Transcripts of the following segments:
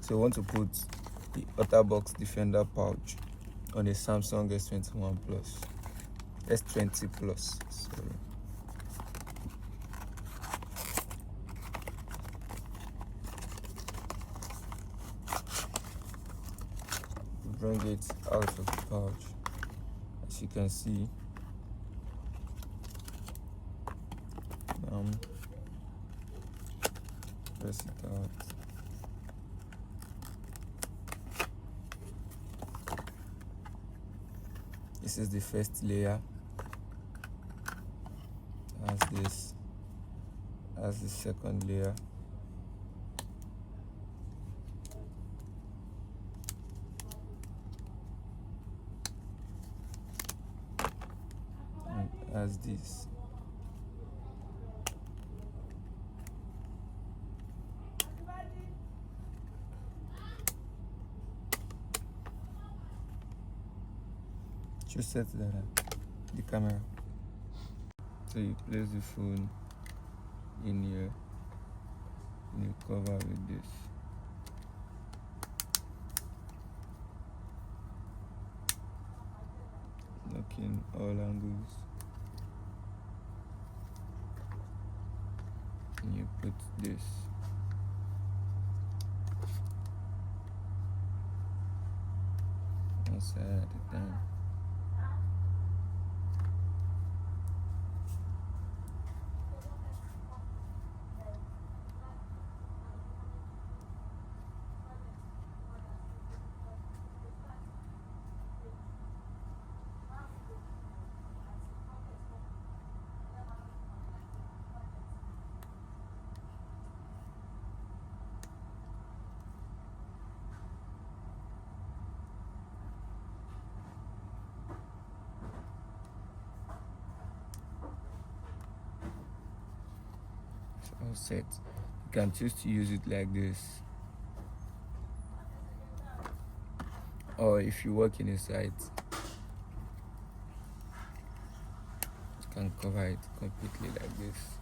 So I want to put the OtterBox Defender pouch on a Samsung S21 Plus, S20 Plus. Sorry. Bring it out of the pouch. As you can see, press it out. This is the first layer. As this, as the second layer. And as this. Just set the camera. So you place the phone in here and you cover with this. Looking all angles. And you put this. One side at a time. All set. You can choose to use it like this, or if you work in a site, you can cover it completely like this,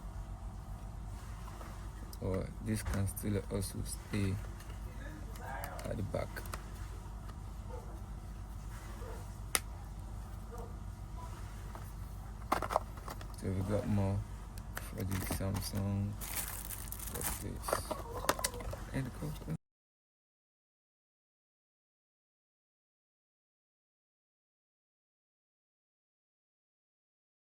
or this can still also stay at the back. So we got more for the Samsung. What's this? And the cover.